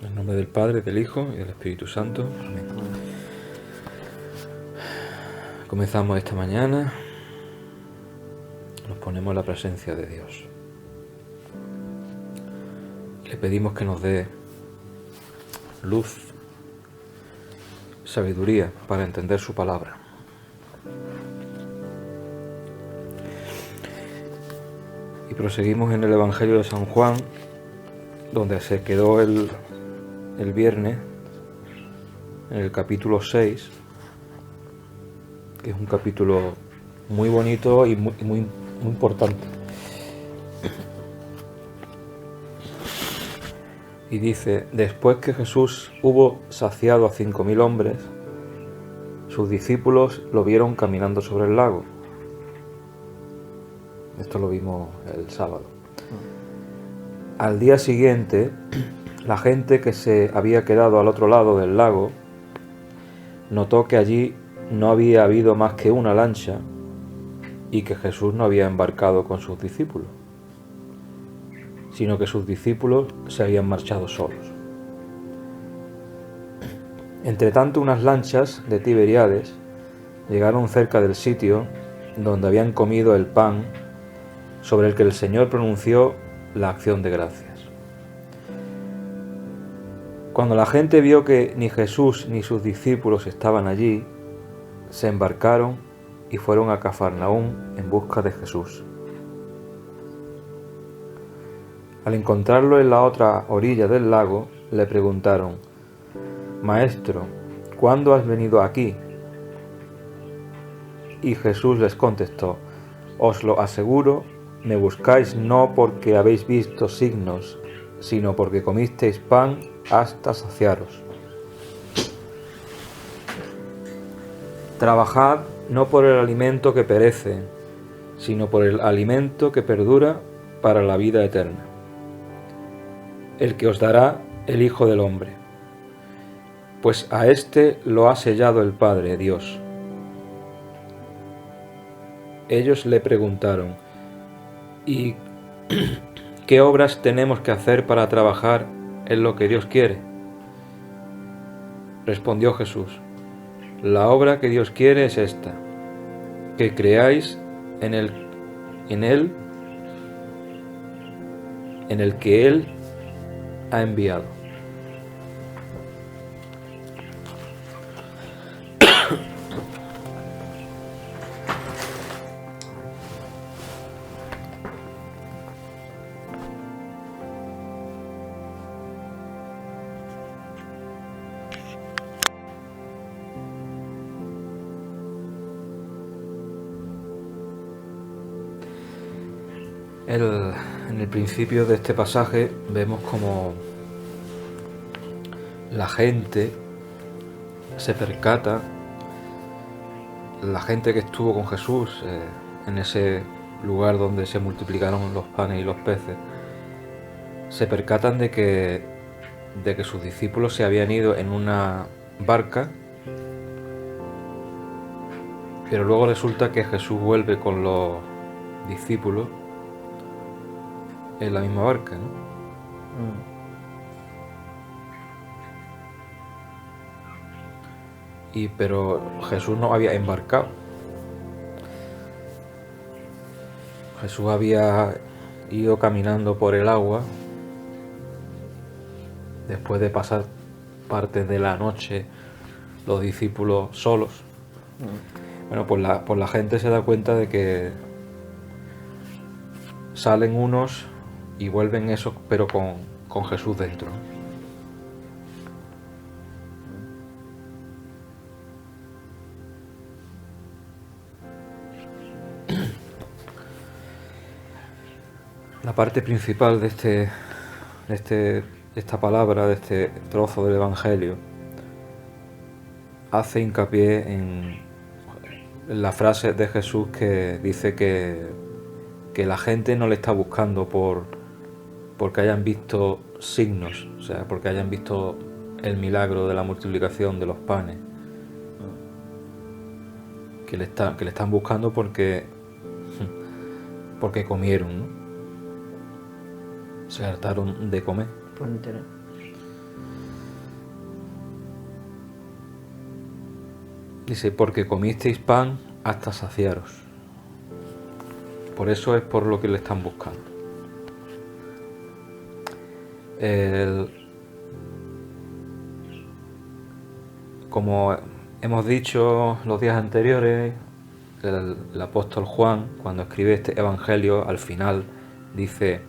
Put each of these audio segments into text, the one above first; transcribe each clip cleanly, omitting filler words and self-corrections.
En nombre del Padre, del Hijo y del Espíritu Santo. Amén. Comenzamos esta mañana. Nos ponemos en la presencia de Dios. Le pedimos que nos dé luz, sabiduría para entender su palabra. Y proseguimos en el Evangelio de San Juan, donde se quedó el viernes, en el capítulo 6, que es un capítulo muy bonito y muy importante. Y dice: después que Jesús hubo saciado a 5.000 hombres, sus discípulos lo vieron caminando sobre el lago. Esto lo vimos el sábado. Al día siguiente, la gente que se había quedado al otro lado del lago notó que allí no había habido más que una lancha y que Jesús no había embarcado con sus discípulos, sino que sus discípulos se habían marchado solos. Entretanto, unas lanchas de Tiberíades llegaron cerca del sitio donde habían comido el pan sobre el que el Señor pronunció la acción de gracias. Cuando la gente vio que ni Jesús ni sus discípulos estaban allí, se embarcaron y fueron a Cafarnaúm en busca de Jesús. Al encontrarlo en la otra orilla del lago, le preguntaron: Maestro, ¿cuándo has venido aquí? Y Jesús les contestó: os lo aseguro, me buscáis no porque habéis visto signos, sino porque comisteis pan hasta saciaros. Trabajad no por el alimento que perece, sino por el alimento que perdura para la vida eterna, el que os dará el Hijo del Hombre, pues a éste lo ha sellado el Padre Dios. Ellos le preguntaron: ¿y qué obras tenemos que hacer para trabajar en lo que Dios quiere? Respondió Jesús: la obra que Dios quiere es esta, que creáis en el que Él ha enviado. En el principio de este pasaje vemos como la gente se percata, la gente que estuvo con Jesús en ese lugar donde se multiplicaron los panes y los peces, se percatan de que sus discípulos se habían ido en una barca, pero luego resulta que Jesús vuelve con los discípulos en la misma barca, ¿no? Pero Jesús no había embarcado. Jesús había ido caminando por el agua después de pasar parte de la noche los discípulos solos. Bueno, pues la gente se da cuenta de que salen unos y vuelven esos, pero con Jesús dentro, ¿no? La parte principal de esta palabra, de este trozo del Evangelio, hace hincapié en la frase de Jesús que dice que la gente no le está buscando porque hayan visto signos, o sea, porque hayan visto el milagro de la multiplicación de los panes, que le están buscando porque comieron, ¿no? Se hartaron de comer. Por interés. Dice, porque comisteis pan hasta saciaros. Por eso es por lo que le están buscando. Como hemos dicho los días anteriores, el apóstol Juan, cuando escribe este evangelio, al final dice: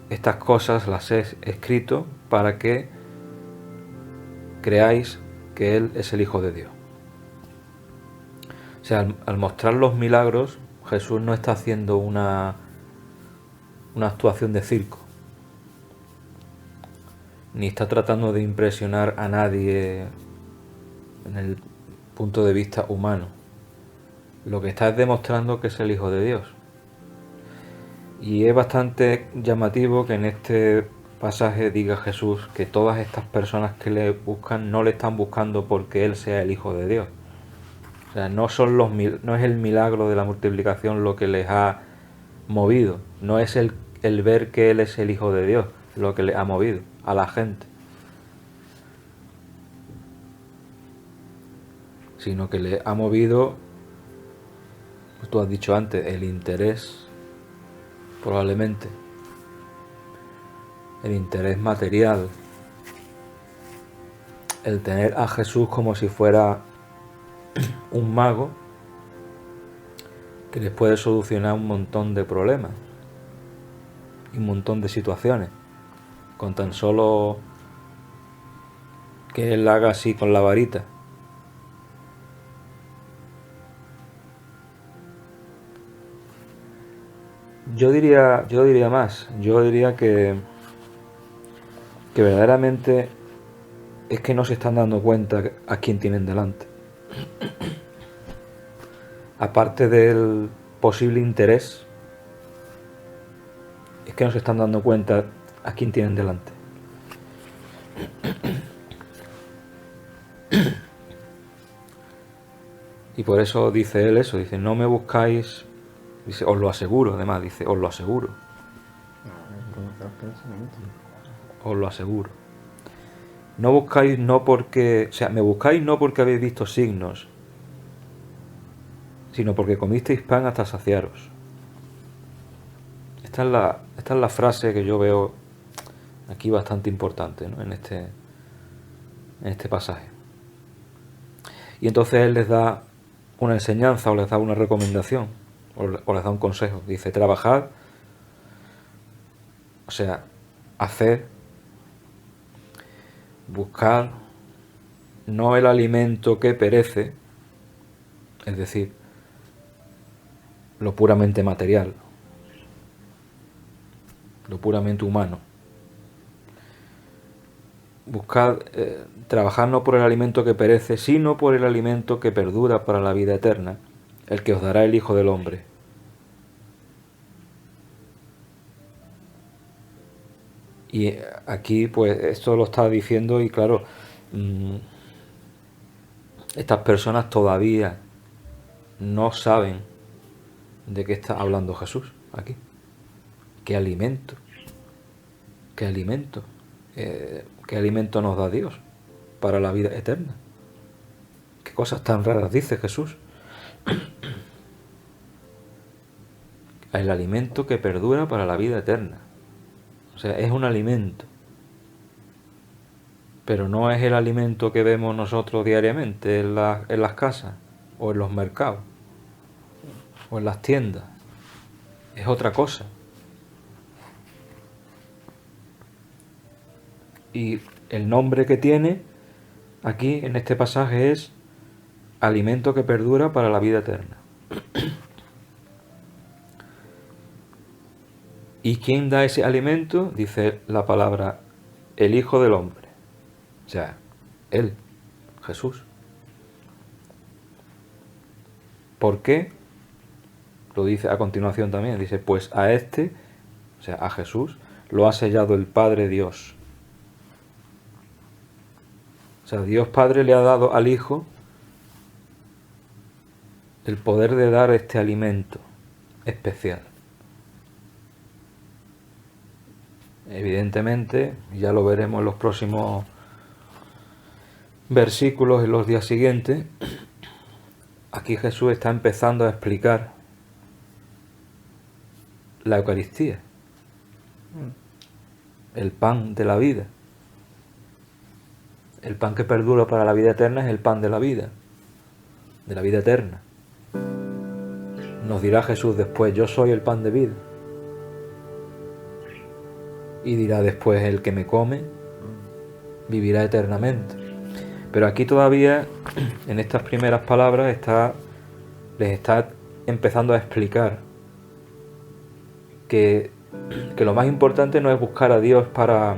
estas cosas las he escrito para que creáis que Él es el Hijo de Dios. O sea, al mostrar los milagros, Jesús no está haciendo una actuación de circo, ni está tratando de impresionar a nadie en el punto de vista humano. Lo que está es demostrando que es el Hijo de Dios. Y es bastante llamativo que en este pasaje diga Jesús que todas estas personas que le buscan no le están buscando porque Él sea el Hijo de Dios. O sea, no es el milagro de la multiplicación lo que les ha movido, no es el ver que Él es el Hijo de Dios lo que le ha movido a la gente, sino que le ha movido, pues tú has dicho antes, el interés, probablemente, el interés material, el tener a Jesús como si fuera un mago que les puede solucionar un montón de problemas y un montón de situaciones, con tan solo que Él haga así con la varita. Yo diría más, yo diría que verdaderamente es que no se están dando cuenta a quién tienen delante. Aparte del posible interés, es que no se están dando cuenta a quién tienen delante. Y por eso dice él eso, dice, no me buscáis, dice, os lo aseguro, además, dice, os lo aseguro. Os lo aseguro. No buscáis no porque, o sea, me buscáis no porque habéis visto signos, sino porque comisteis pan hasta saciaros. Esta es la frase que yo veo aquí bastante importante, ¿no? en este pasaje. Y entonces él les da una enseñanza o les da una recomendación o les da un consejo. Dice, trabajad, o sea, hacer, buscar no el alimento que perece, es decir, lo puramente material, lo puramente humano. Buscad, trabajad no por el alimento que perece, sino por el alimento que perdura para la vida eterna, el que os dará el Hijo del Hombre. Y aquí, pues, esto lo está diciendo y claro, estas personas todavía no saben de qué está hablando Jesús aquí. ¿Qué alimento? ¿Qué alimento? ¿Qué alimento nos da Dios para la vida eterna? ¿Qué cosas tan raras dice Jesús? El alimento que perdura para la vida eterna. O sea, es un alimento. Pero no es el alimento que vemos nosotros diariamente en las casas, o en los mercados, o en las tiendas. Es otra cosa. Y el nombre que tiene aquí en este pasaje es alimento que perdura para la vida eterna. ¿Y quién da ese alimento? Dice la palabra, el Hijo del Hombre. O sea, Él, Jesús. ¿Por qué? Lo dice a continuación también. Dice, pues a este, o sea, a Jesús, lo ha sellado el Padre Dios. O sea, Dios Padre le ha dado al Hijo el poder de dar este alimento especial. Evidentemente, ya lo veremos en los próximos versículos en los días siguientes, aquí Jesús está empezando a explicar la Eucaristía, el pan de la vida. El pan que perdura para la vida eterna es el pan de la vida eterna. Nos dirá Jesús después: yo soy el pan de vida. Y dirá después: el que me come vivirá eternamente. Pero aquí todavía, en estas primeras palabras, les está empezando a explicar que lo más importante no es buscar a Dios para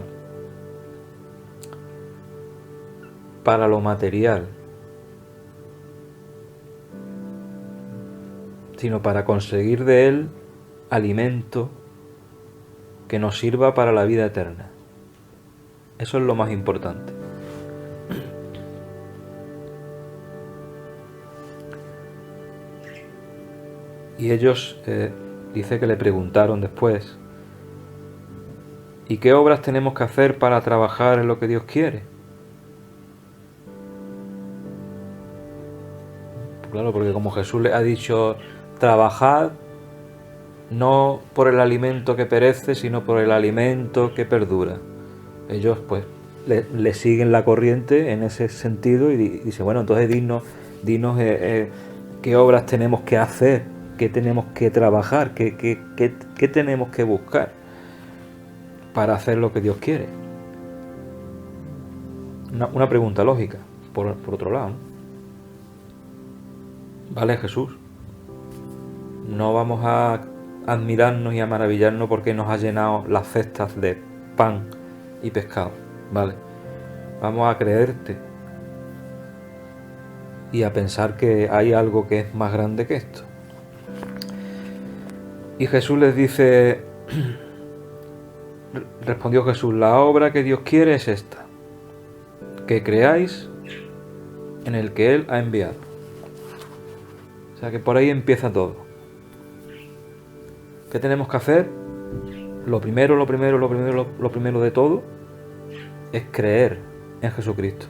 lo material, sino para conseguir de Él alimento que nos sirva para la vida eterna. Eso es lo más importante. Y ellos, dice que le preguntaron después: ¿y qué obras tenemos que hacer para trabajar en lo que Dios quiere? Claro, porque como Jesús les ha dicho: trabajad no por el alimento que perece, sino por el alimento que perdura. Ellos pues le siguen la corriente en ese sentido y dicen: bueno, entonces dinos qué obras tenemos que hacer, qué tenemos que trabajar, qué tenemos que buscar para hacer lo que Dios quiere. Una pregunta lógica, por otro lado, ¿no? Vale, Jesús, no vamos a admirarnos y a maravillarnos porque nos ha llenado las cestas de pan y pescado, vale. Vamos a creerte y a pensar que hay algo que es más grande que esto. Y Jesús les dice, respondió Jesús: la obra que Dios quiere es esta, que creáis en el que Él ha enviado. O sea que por ahí empieza todo. ¿Qué tenemos que hacer? Lo primero de todo es creer en Jesucristo.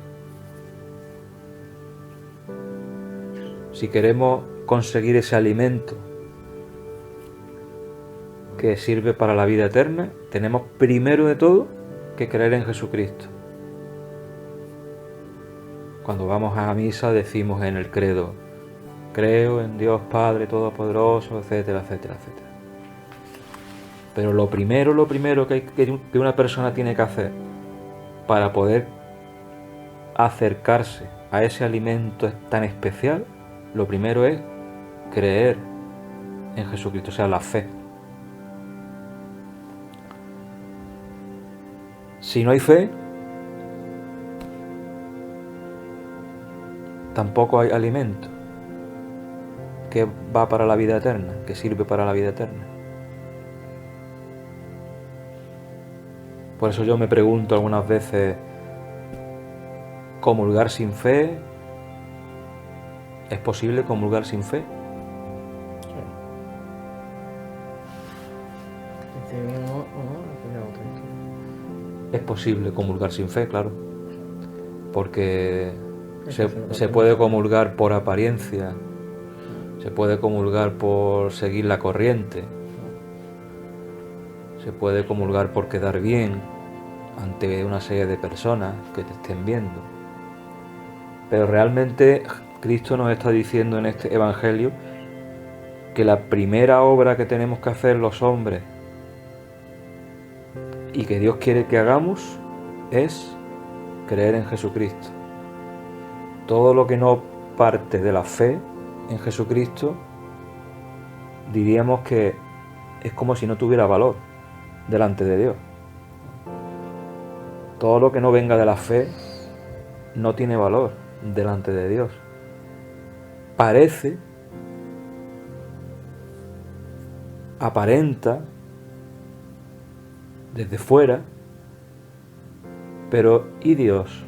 Si queremos conseguir ese alimento que sirve para la vida eterna, tenemos primero de todo que creer en Jesucristo. Cuando vamos a misa decimos en el credo: creo en Dios Padre Todopoderoso, etcétera, etcétera, etcétera. Pero lo primero que una persona tiene que hacer para poder acercarse a ese alimento tan especial, lo primero es creer en Jesucristo, o sea, la fe. Si no hay fe, tampoco hay alimento que va para la vida eterna, que sirve para la vida eterna. Por eso yo me pregunto algunas veces: ¿comulgar sin fe? ¿Es posible comulgar sin fe? Es posible comulgar sin fe, claro. Porque se puede comulgar por apariencia, se puede comulgar por seguir la corriente, se puede comulgar por quedar bien ante una serie de personas que te estén viendo. Pero realmente Cristo nos está diciendo en este Evangelio que la primera obra que tenemos que hacer los hombres y que Dios quiere que hagamos es creer en Jesucristo. Todo lo que no parte de la fe en Jesucristo, diríamos que es como si no tuviera valor delante de Dios. Todo lo que no venga de la fe no tiene valor delante de Dios. Parece, aparenta desde fuera, pero ¿y Dios?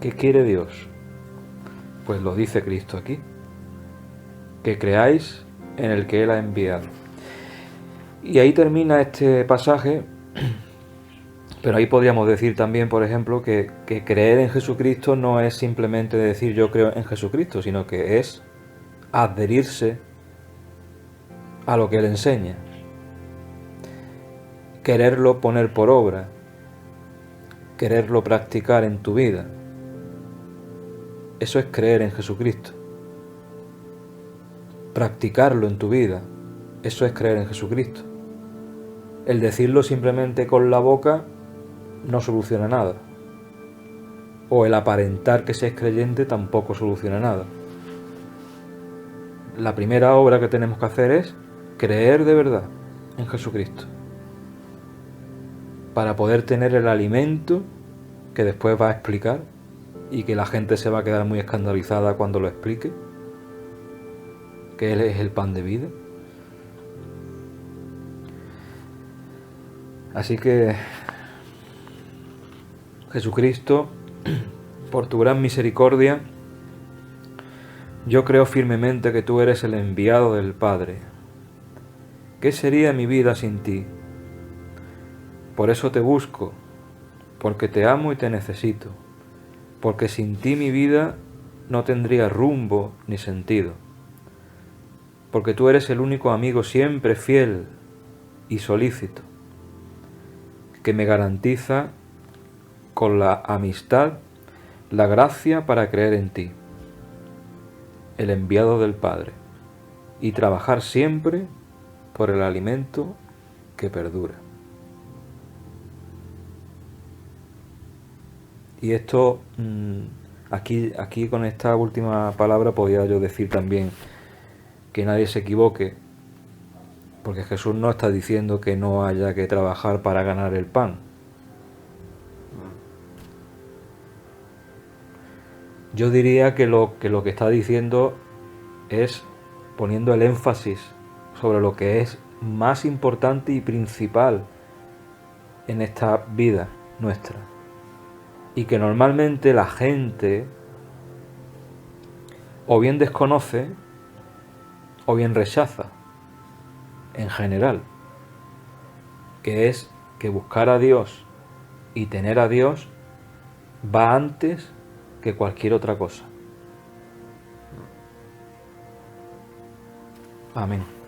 ¿Qué quiere Dios? Pues lo dice Cristo aquí: que creáis en el que Él ha enviado. Y ahí termina este pasaje Pero ahí podríamos decir también, por ejemplo, que creer en Jesucristo no es simplemente decir yo creo en Jesucristo, sino que es adherirse a lo que Él enseña, quererlo poner por obra, quererlo practicar en tu vida. Eso es creer en Jesucristo. Practicarlo en tu vida, eso es creer en Jesucristo. El decirlo simplemente con la boca no soluciona nada. O el aparentar que se es creyente tampoco soluciona nada. La primera obra que tenemos que hacer es creer de verdad en Jesucristo, para poder tener el alimento que después va a explicar y que la gente se va a quedar muy escandalizada cuando lo explique, que Él es el pan de vida. Así que, Jesucristo, por tu gran misericordia, yo creo firmemente que tú eres el enviado del Padre. ¿Qué sería mi vida sin ti? Por eso te busco, porque te amo y te necesito, porque sin ti mi vida no tendría rumbo ni sentido, porque tú eres el único amigo siempre fiel y solícito, que me garantiza con la amistad la gracia para creer en ti, el enviado del Padre, y trabajar siempre por el alimento que perdura. Y esto, aquí con esta última palabra podría yo decir también que nadie se equivoque, porque Jesús no está diciendo que no haya que trabajar para ganar el pan. Yo diría que lo que está diciendo es poniendo el énfasis sobre lo que es más importante y principal en esta vida nuestra. Y que normalmente la gente o bien desconoce o bien rechaza, en general, que es que buscar a Dios y tener a Dios va antes que cualquier otra cosa. Amén.